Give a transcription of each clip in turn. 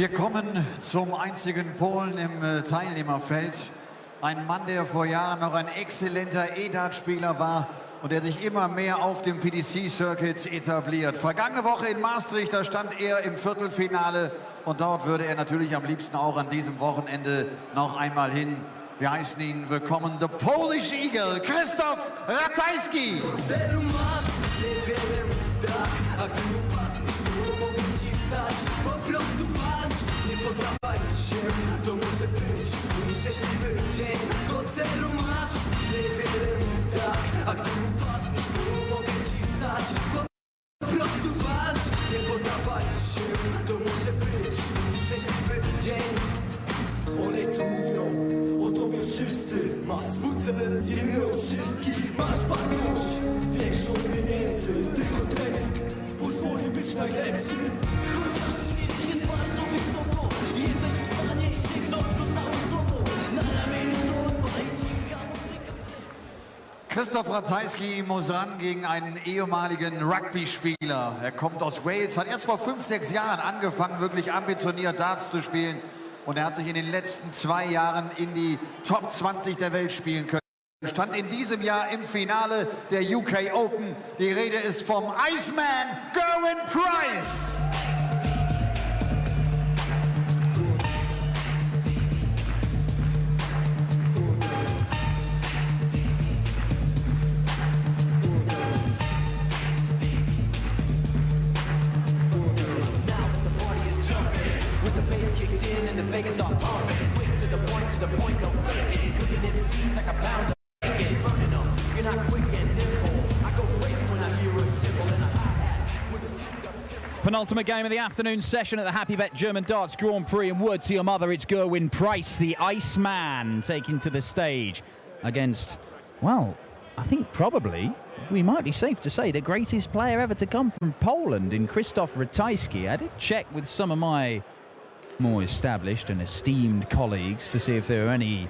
Wir kommen zum einzigen Polen im Teilnehmerfeld. Ein Mann, der vor Jahren noch ein exzellenter E-Dart-Spieler war und der sich immer mehr auf dem PDC-Circuit etabliert. Vergangene Woche in Maastricht, da stand er im Viertelfinale und dort würde er natürlich am liebsten auch an diesem Wochenende noch einmal hin. Wir heißen ihn willkommen, the Polish Eagle, Krzysztof Ratajski. Masz swój cel, inny od wszystkich. Masz wartość, większą od pieniędzy. Tylko trening pozwoli być najlepszy. Chociaż świat jest bardzo wysoko, jesteś w stanie sięgnąć go całą sobą. Na ramieniu torba i cicha muzyka. Krzysztof Ratajski muss ran gegen einen ehemaligen Rugby-Spieler. Er kommt aus Wales, hat erst vor 5-6 Jahren angefangen, wirklich ambitioniert Darts zu spielen. Und er hat sich in den letzten 2 Jahren in die Top 20 der Welt spielen können. Stand in diesem Jahr im Finale der UK Open. Die Rede ist vom Iceman Gerwyn Price. Vegas are pumping, quick to the point, no faking. Cooking MCs like a pound of bacon, burning them. You're not quick and nimble. I go crazy when I hear a cymbal and a hi-hat with a souped up tempo. Penultimate game of the afternoon session at the Happy Bet German Darts Grand Prix, and word to your mother, it's Gerwyn Price, the Iceman, taking to the stage against, well, I think probably we might be safe to say the greatest player ever to come from Poland in Krzysztof Ratajski. I did check with some of my more established and esteemed colleagues to see if there are any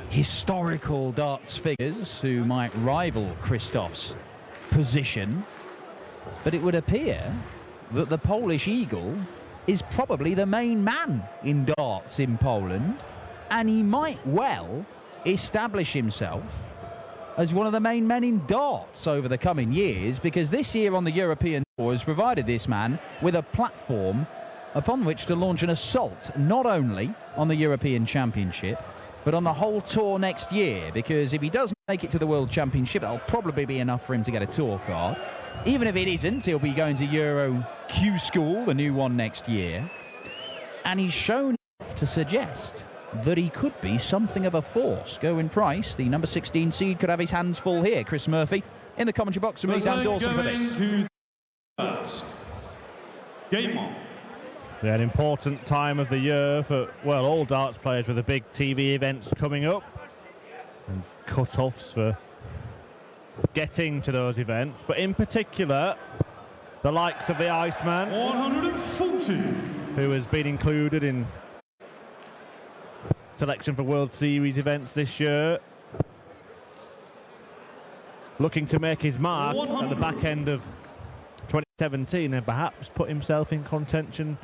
historical darts figures who might rival Krzysztof's position. But it would appear that the Polish Eagle is probably the main man in darts in Poland, and he might well establish himself as one of the main men in darts over the coming years, because this year on the European Tour has provided this man with a platform upon which to launch an assault, not only on the European Championship, but on the whole tour next year, because if he does make it to the World Championship, that'll probably be enough for him to get a tour card. Even if it isn't, he'll be going to Euro Q School, the new one next year. And he's shown to suggest that he could be something of a force. Gerwyn Price, the number 16 seed, could have his hands full here. Chris Murphy in the commentary box from Dan Dawson for this. First. Game on. Yeah, an important time of the year for, well, all darts players, with the big TV events coming up and cut-offs for getting to those events. But in particular, the likes of the Iceman, 140, who has been included in selection for World Series events this year, looking to make his mark at the back end of 2017 and perhaps put himself in contention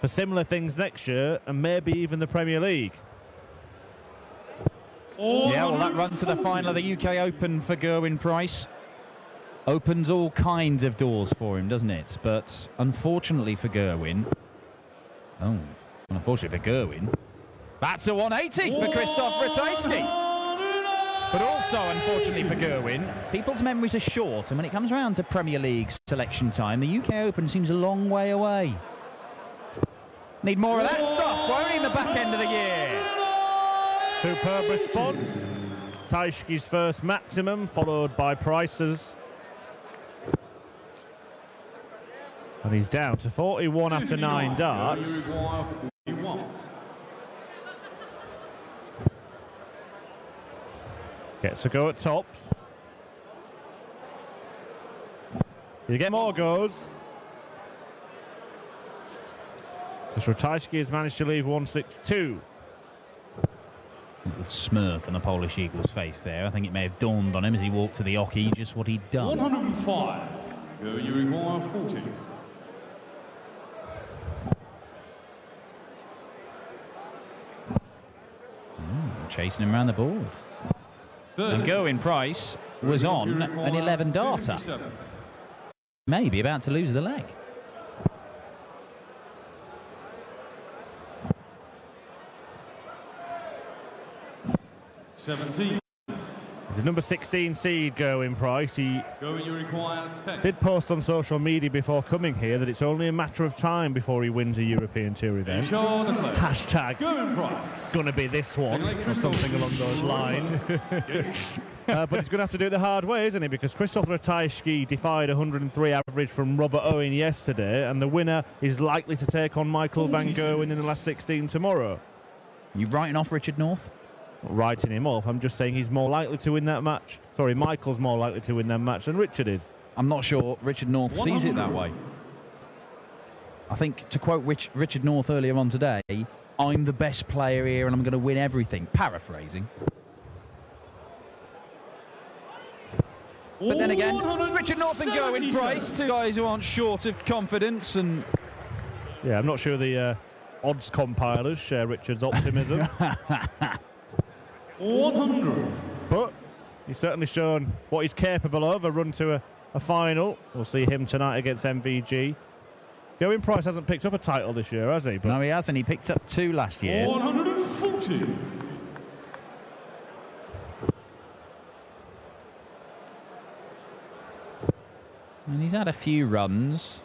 for similar things next year and maybe even the Premier League. Yeah, well, that run to the final of the UK Open for Gerwyn Price opens all kinds of doors for him, doesn't it? But unfortunately for Gerwyn, that's a 180 for Krzysztof Ratajski. But also, unfortunately for Gerwyn, people's memories are short, and when it comes around to Premier League selection time, the UK Open seems a long way away. Need more of that stuff, won't he, in the back end of the year? Superb response. Ratajski's first maximum, followed by Price's. And he's down to 41 after 9 darts. Gets a go at tops. You get more goes. As Ratajski has managed to leave 162. The smirk on the Polish Eagle's face there. I think it may have dawned on him as he walked to the hockey just what he'd done. 105. You require 40. chasing him around the board. And Gerwyn Price was on an 11 darter. Maybe about to lose the leg. The number 16 seed, Gerwyn Price. He did post on social media before coming here that it's only a matter of time before he wins a European Tour event. Hashtag gonna be this one, or something along those lines. But he's going to have to do it the hard way, isn't he? Because Krzysztof Ratajski defied 103 average from Robert Owen yesterday, and the winner is likely to take on Michael van Gerwen in the last 16 tomorrow. You writing off Richard North? Not writing him off. I'm just saying he's more likely to win that match. Sorry, Michael's more likely to win that match than Richard is. I'm not sure Richard North sees it that way. I think, to quote Richard North earlier on today, I'm the best player here and I'm going to win everything. Paraphrasing. But then again, Richard North and Gerwyn Price, two guys who aren't short of confidence. And yeah, I'm not sure the odds compilers share Richard's optimism. 100. But he's certainly shown what he's capable of, a run to a final. We'll see him tonight against MVG. Gerwyn Price hasn't picked up a title this year, has he? But no, he hasn't. He picked up 2 last year. 140. And he's had a few runs.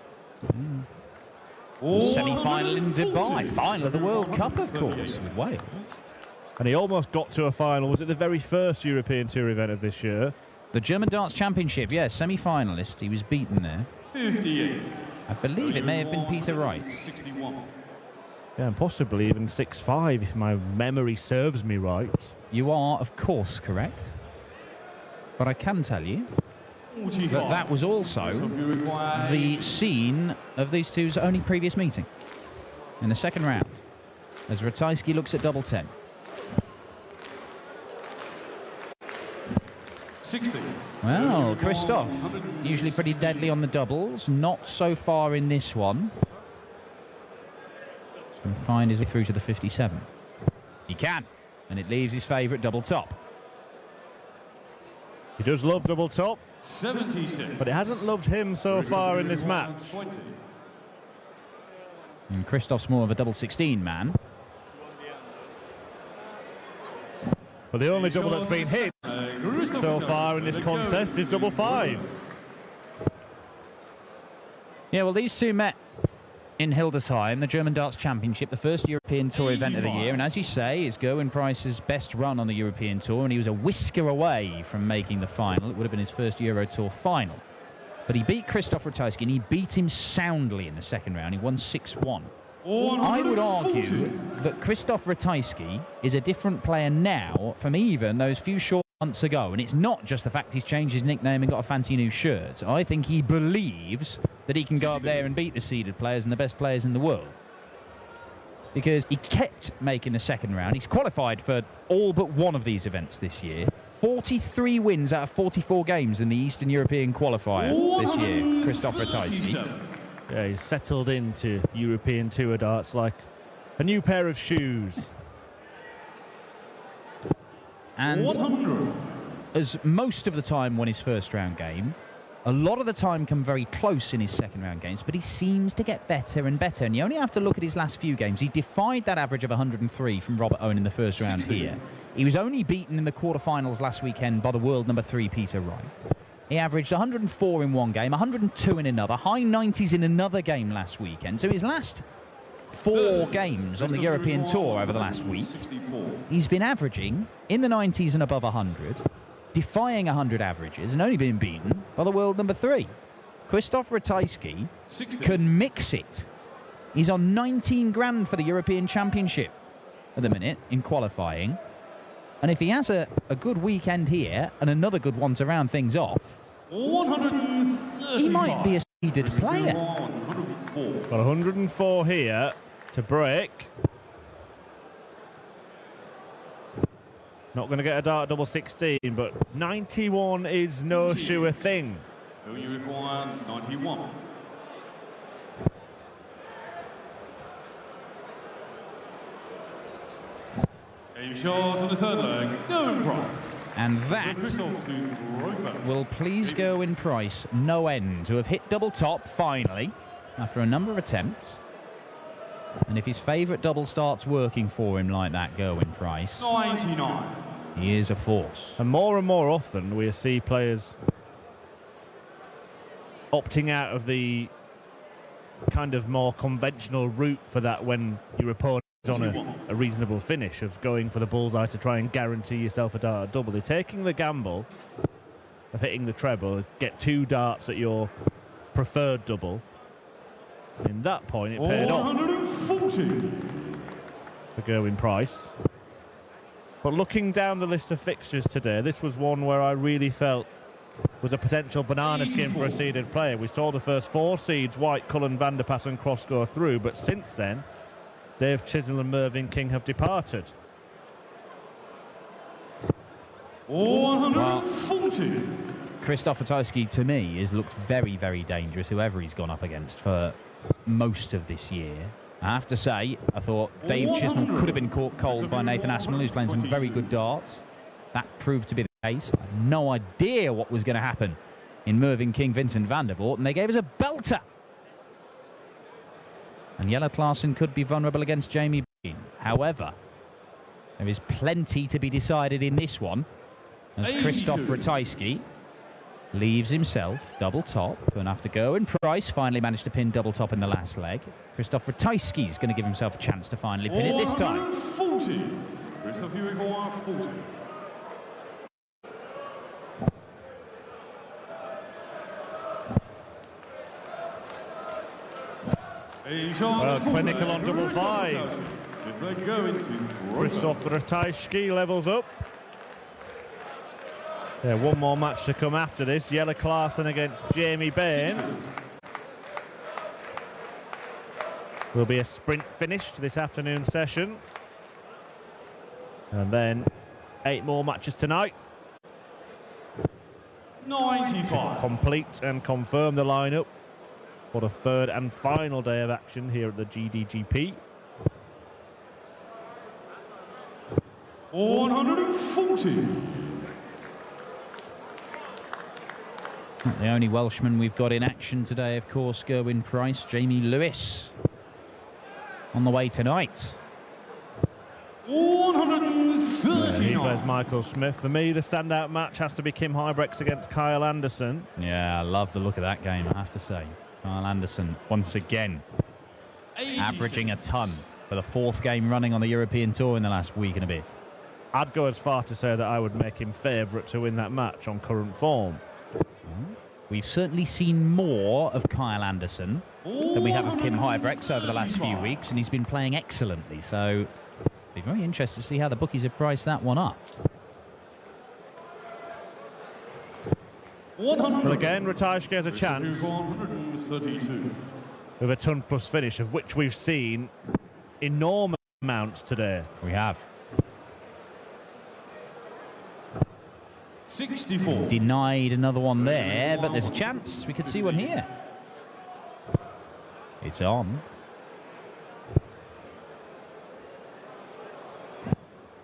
Semi-final in Dubai. Final of the World Cup, of course, with Wales. And he almost got to a final. Was it the very first European Tour event of this year? The German Darts Championship, yes, semi-finalist. He was beaten there. 58. I believe it may have been Peter Wright. 61. Yeah, and possibly even 6-5 if my memory serves me right. You are, of course, correct. But I can tell you that was also the scene of these two's only previous meeting in the second round, as Ratajski looks at double 10. 60. Well, Krzysztof, usually pretty deadly on the doubles, not so far in this one. And find his way through to the 57. He can, and it leaves his favourite double top. He does love double top. 76. But it hasn't loved him so far in this match. 20. And Krzysztof's more of a double 16 man. But the only double that's been hit so far in this contest is double 5. Yeah, well, these two met in Hildesheim, the German Darts Championship, the first European Tour event of the year. And as you say, it's Gerwyn Price's best run on the European Tour, and he was a whisker away from making the final. It would have been his first Euro Tour final. But he beat Krzysztof Ratajski, and he beat him soundly in the second round. He won 6-1. I would argue that Krzysztof Ratajski is a different player now from even those few short months ago. And it's not just the fact he's changed his nickname and got a fancy new shirt. I think he believes that he can go up there and beat the seeded players and the best players in the world. Because he kept making the second round. He's qualified for all but one of these events this year. 43 wins out of 44 games in the Eastern European qualifier this year, Krzysztof Ratajski. Yeah, he's settled into European Tour darts like a new pair of shoes. And as most of the time won his first round game, a lot of the time come very close in his second round games, but he seems to get better and better. And you only have to look at his last few games. He defied that average of 103 from Robert Owen in the first round here. He was only beaten in the quarterfinals last weekend by the world number 3, Peter Wright. He averaged 104 in one game, 102 in another, high 90s in another game last weekend. So his last 4 games on the European Tour over the last week, he's been averaging in the 90s and above 100, defying 100 averages and only being beaten by the world number 3. Krzysztof Ratajski can mix it. He's on 19 grand for the European Championship at the minute in qualifying. And if he has a good weekend here and another good one to round things off, he might be a seeded player. Got 104 here to break. Not going to get a dart double 16, but 91 is no sure thing. You require 91. A shot on the third leg, Gerwyn Price. And that Krzysztof Ratajski. will please Gerwyn Price no end to have hit double top finally after a number of attempts. And if his favourite double starts working for him like that, Gerwyn Price, 99. he is a force. And more often we see players opting out of the kind of more conventional route for that when your opponent is on a reasonable finish of going for the bullseye to try and guarantee yourself a dart double. They're taking the gamble of hitting the treble, get 2 darts at your preferred double. In that point, it paid off 140. for Gerwyn Price. But looking down the list of fixtures today, this was one where I really felt was a potential banana skin for a seeded player. We saw the first 4 seeds, White, Cullen, Van der Pass and Cross, go through, but since then, Dave Chisnell and Mervyn King have departed. 140. Krzysztof Ratajski, to me, has looked very, very dangerous, whoever he's gone up against for most of this year. I have to say, I thought Dave Chisnell could have been caught cold by Nathan Aspinall, who's playing some very good darts. That proved to be the case. I had no idea what was going to happen in Mervyn King, Vincent van der Voort, and they gave us a belter. And Jelle Klaassen could be vulnerable against Jamie Bean. However, there is plenty to be decided in this one, as Krzysztof Ratajski leaves himself double top, and after Gerwyn Price finally managed to pin double top in the last leg, Krzysztof Ratajski is going to give himself a chance to finally pin it this time. 140. Krzysztof 140. Well, clinical on double 5. If they go into Krzysztof Ratajski levels up. Yeah, one more match to come after this. Jelle Klaassen against Jamie Bain. Will be a sprint finish to this afternoon session. And then 8 more matches tonight. 95. Complete and confirm the lineup for the 3rd and final day of action here at the GDGP. 140. The only Welshman we've got in action today, of course, Gerwyn Price. Jamie Lewis on the way tonight. 139. He plays Michael Smith. For me, the standout match has to be Kim Huybrechts against Kyle Anderson. Yeah, I love the look of that game, I have to say. Kyle Anderson, once again, averaging a ton for the 4th game running on the European Tour in the last week and a bit. I'd go as far to say that I would make him favourite to win that match on current form. We've certainly seen more of Kyle Anderson than we have of Kim Huybrechts over the last few weeks, and he's been playing excellently. So it'll be very interesting to see how the bookies have priced that one up. Well, again, Ratajski has a chance 132. with a ton plus finish, of which we've seen enormous amounts today. We have. 64. Denied another one there, but there's a chance we could see one here. It's on.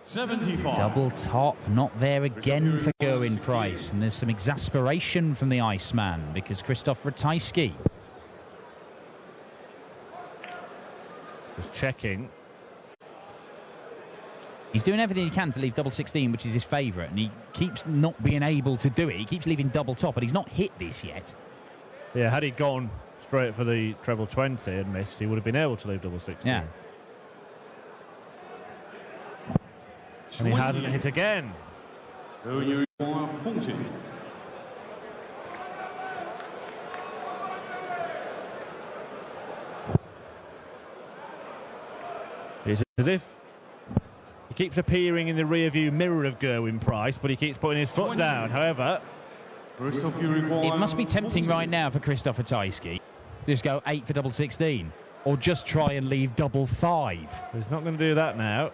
75. Double top, not there again for Gerwyn Price. And there's some exasperation from the Iceman because Krzysztof Ratajski Just checking. He's doing everything he can to leave double 16, which is his favourite, and he keeps not being able to do it. He keeps leaving double top, but he's not hit this yet. Yeah, had he gone straight for the treble 20 and missed, he would have been able to leave double 16. Yeah. And he hasn't hit again. So you require 40. It's as if he keeps appearing in the rear-view mirror of Gerwyn Price, but he keeps putting his foot down. However, It must be tempting right now for Krzysztof Ratajski. Just go 8 for double 16, or just try and leave double 5. he's not going to do that now.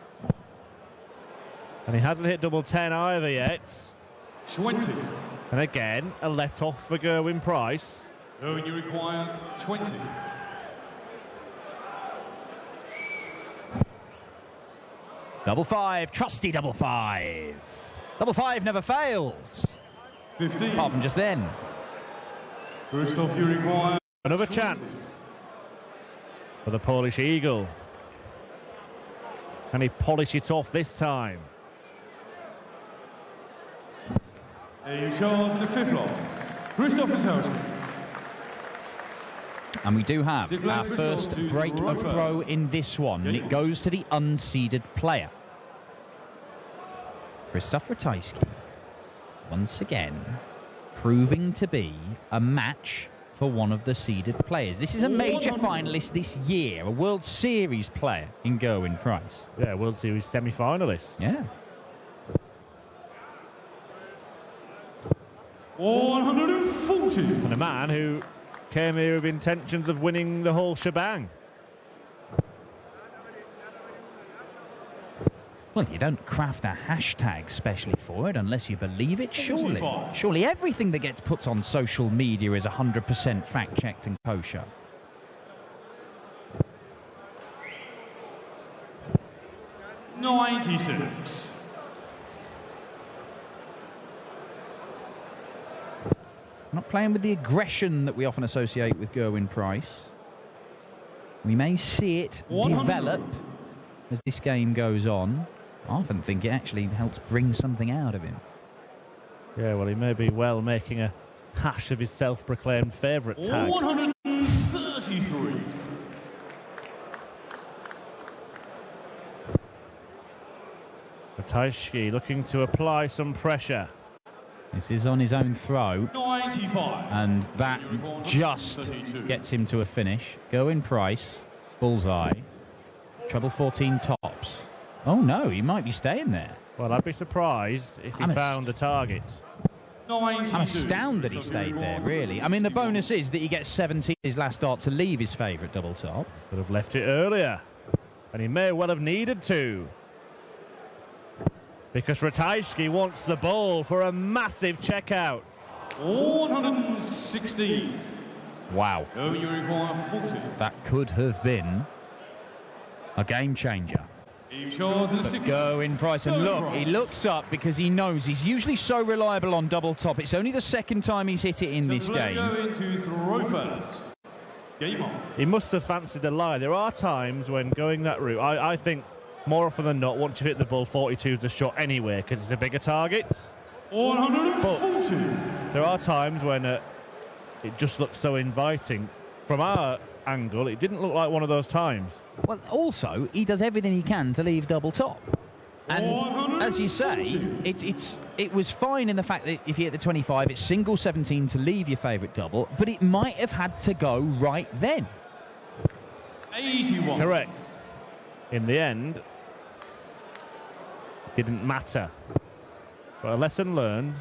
And he hasn't hit double 10 either yet. 20. And again, a let-off for Gerwyn Price. So you require 20. Double five, trusty double five. Double five never fails. 15. Apart from just then. Krzysztof, you require Another chance for the Polish Eagle. Can he polish it off this time? a charge in the 5th lot. Krzysztof Ratajski. And we do have our first break of throw in this one, and it goes to the unseeded player. Krzysztof Ratajski, once again, proving to be a match for one of the seeded players. This is a major finalist this year, a World Series player in Gerwyn Price. Yeah, World Series semi-finalist. Yeah. 140. And a man who came here with intentions of winning the whole shebang. Well, you don't craft a hashtag specially for it unless you believe it, surely. Surely everything that gets put on social media is 100% fact-checked and kosher. $96. Not playing with the aggression that we often associate with Gerwyn Price. We may see it develop as this game goes on. I often think it actually helps bring something out of him. Yeah, well, he may be well making a hash of his self-proclaimed favourite tag. 133. Ratajski looking to apply some pressure. This is on his own throw, 95. and that just gets him to a finish. Gerwyn Price, bullseye, treble 14 tops. Oh no, he might be staying there. Well, I'd be surprised if he found a target. I'm astounded he stayed there, really. I mean, the bonus is that he gets 17 his last dart to leave his favourite double top. Could have left it earlier, and he may well have needed to. Because Ratajski wants the ball for a massive checkout. 116. Wow. Oh, you require 40. That could have been a game changer. Team charge in the 6th. Gerwyn Price, and look, he looks up because he knows he's usually so reliable on double top. It's only the second time he's hit it in this game. Going to throw first. Game on. He must have fancied a lie. There are times when going that route, I think more often than not, once you hit the ball, 42 is the shot anyway because it's a bigger target. 140. There are times when it just looks so inviting. From our angle, it didn't look like one of those times. Well, also, he does everything he can to leave double top. And as you say, it was fine in the fact that if you hit the 25, it's single 17 to leave your favourite double, but it might have had to go right then. 81. Correct. In the end, it didn't matter. But a lesson learned.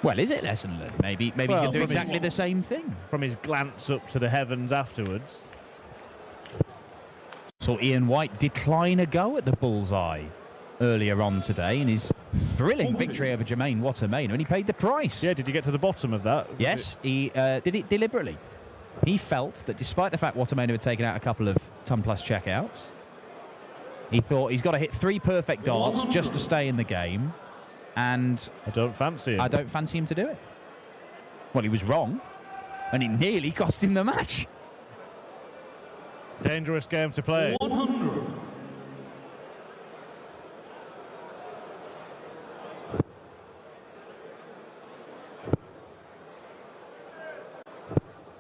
Well, is it lesson learned? Maybe he's going to do exactly the same thing. From his glance up to the heavens afterwards. Saw Ian White decline a go at the bullseye earlier on today in his thrilling victory over Jermaine Watermain, and he paid the price. Yeah, did you get to the bottom of that? Yes, he did it deliberately. He felt that despite the fact Watermain had taken out a couple of ton-plus checkouts, he thought he's got to hit 3 perfect darts just to stay in the game, and I don't fancy him. I don't fancy him to do it. Well, he was wrong, and it nearly cost him the match. Dangerous game to play. 100.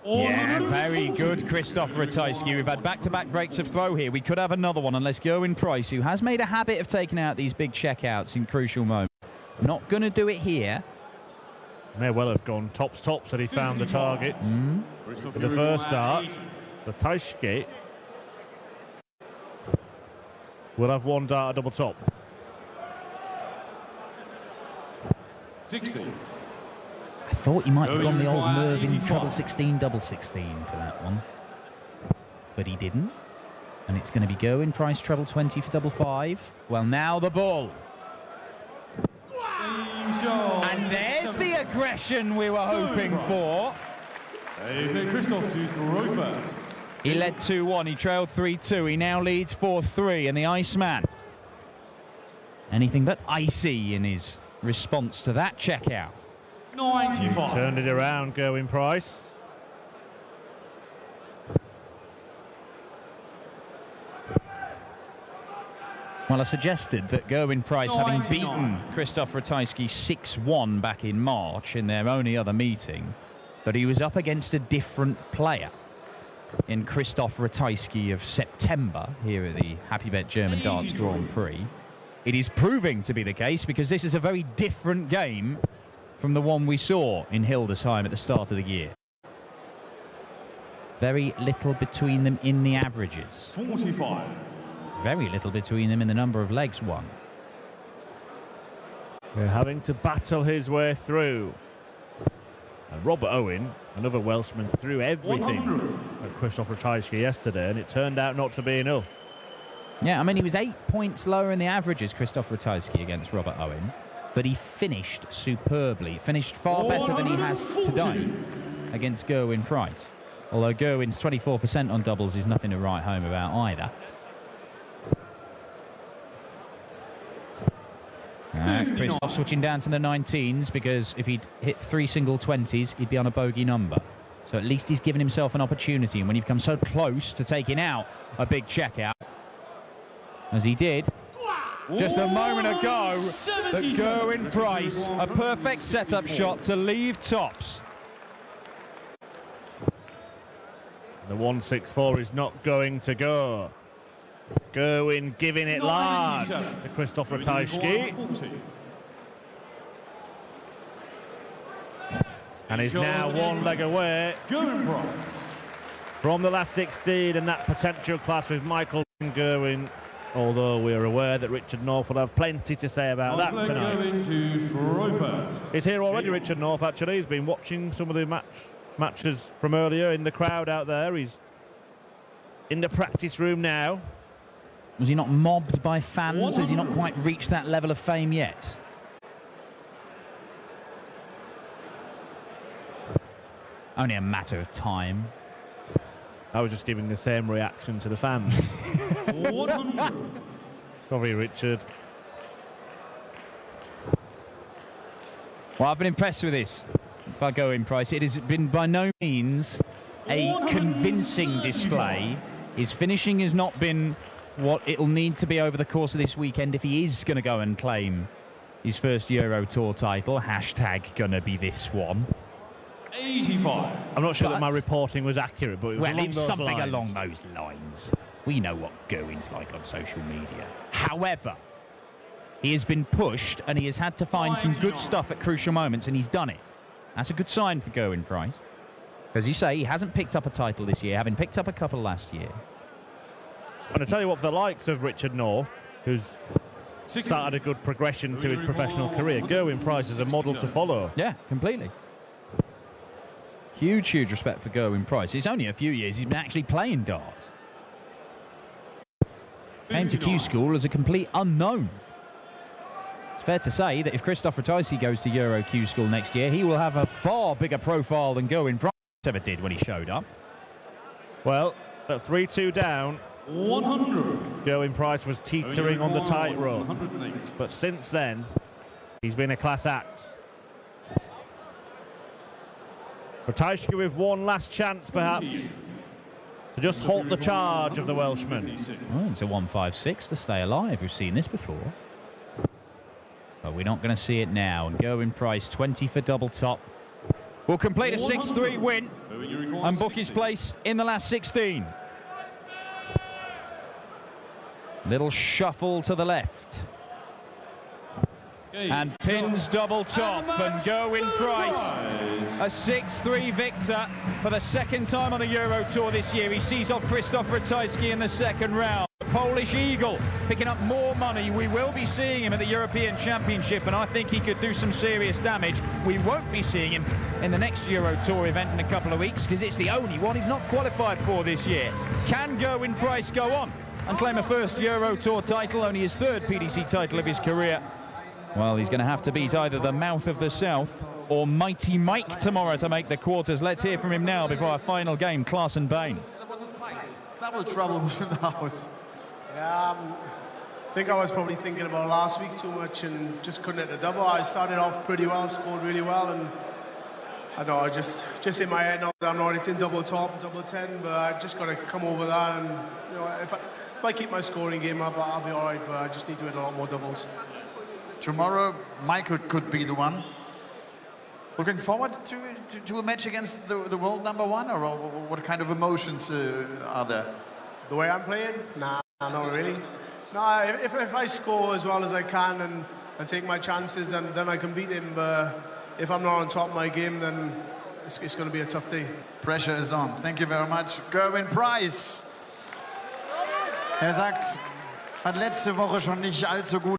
Yeah, very good, Krzysztof Ratajski. We've had back-to-back breaks of throw here. We could have another one unless Gerwyn Price, who has made a habit of taking out these big checkouts in crucial moments, not going to do it here. May well have gone tops had he found the target. For the first dart, Ratajski will have 1 dart at double top. 60. I thought he might have gone the old Mervyn treble 16, double 16 for that one. But he didn't. And it's going to be Gerwyn Price treble 20 for double 5. Well, now the ball. And there's the aggression we were hoping for. Krzysztof to throw first. He led 2-1, he trailed 3-2, he now leads 4-3, and the Iceman, anything but icy in his response to that checkout. 95. Turned it around, Gerwyn Price. Well, I suggested that Gerwyn Price, having 99. beaten Krzysztof Ratajski 6-1 back in March in their only other meeting, that he was up against a different player in Krzysztof Ratajski of September here at the Happy Bet German Darts Grand Prix. It is proving to be the case because this is a very different game from the one we saw in Hildesheim at the start of the year. Very little between them in the averages. 45. Very little between them in the number of legs won. We're having to battle his way through. And Robert Owen, another Welshman, threw everything 100. at Krzysztof Ratajski yesterday, and it turned out not to be enough. Yeah, I mean, he was 8 points lower in the averages, Krzysztof Ratajski, against Robert Owen, but he finished superbly. Finished far better than he has today against Gerwyn Price. Although Gerwyn's 24% on doubles is nothing to write home about either. Krzysztof switching down to the 19s because if he'd hit 3 single 20s, he'd be on a bogey number. So at least he's given himself an opportunity. And when you've come so close to taking out a big checkout, as he did just a moment ago, that Gerwyn Price, a perfect setup shot to leave tops. The 164 is not going to go. Gerwyn giving it large to Krzysztof Ratajski. And is now one leg away from the last 16 and that potential clash with Michael Gerwyn. Although we're aware that Richard North will have plenty to say about that tonight. He's here already, Richard North, actually. He's been watching some of the matches from earlier in the crowd out there. He's in the practice room now. Was he not mobbed by fans? Has he not quite reached that level of fame yet? Only a matter of time. I was just giving the same reaction to the fans. Sorry, Richard. Well, I've been impressed with this by Gerwyn Price. It has been by no means a convincing display. His finishing has not been what it'll need to be over the course of this weekend if he is going to go and claim his first Euro Tour title. Hashtag gonna be this one. 85. I'm not sure that my reporting was accurate, but it was along those something lines. along those lines. We know what Gerwyn's like on social media. However, he has been pushed and he has had to find some good stuff at crucial moments, and he's done it. That's a good sign for Gerwyn Price. As you say, he hasn't picked up a title this year, having picked up a couple last year. And I tell you what, for the likes of Richard North, who's started a good progression to his professional career, Gerwyn Price is a model to follow. Yeah, completely. Huge, huge respect for Gerwyn Price. It's only a few years he's been actually playing darts. Came to Q School as a complete unknown. It's fair to say that if Krzysztof Ratajski goes to Euro Q School next year, he will have a far bigger profile than Gerwyn Price ever did when he showed up. Well, at 3-2 down, 100. Gerwyn Price was teetering on the tightrope. But since then, he's been a class act. Ratajski with one last chance, perhaps, to just halt the charge of the Welshman. Well, it's a 156 to stay alive. We've seen this before. But we're not going to see it now. And Gerwyn Price, 20 for double top, will complete a 6-3 win and book his place in the last 16. Little shuffle to the left. And pins double top, and Gerwyn Price, a 6-3 victor for the second time on the Euro Tour this year. He sees off Krzysztof Ratajski in the second round. Polish Eagle picking up more money. We will be seeing him at the European Championship, and I think he could do some serious damage. We won't be seeing him in the next Euro Tour event in a couple of weeks because it's the only one he's not qualified for this year. Can Gerwyn Price go on and claim a first Euro Tour title, only his third PDC title of his career? Well, he's going to have to beat either the Mouth of the South or Mighty Mike tomorrow to make the quarters. Let's hear from him now before our final game, Klaas and Bain. Double trouble was in the house. Yeah, I think I was probably thinking about last week too much and just couldn't hit the double. I started off pretty well, scored really well, and I don't know, just in my head now that I'm not hitting double top, double 10, but I just got to come over that, and you know, if I keep my scoring game up, I'll be all right, but I just need to hit a lot more doubles. Tomorrow, Michael could be the one. Looking forward to a match against the world number one, or what kind of emotions are there? The way I'm playing? Nah, not really. Nah, if I score as well as I can and take my chances, then I can beat him. But if I'm not on top of my game, then it's going to be a tough day. Pressure is on. Thank you very much. Gerwyn Price. Sagt, hat letzte Woche schon nicht allzu gut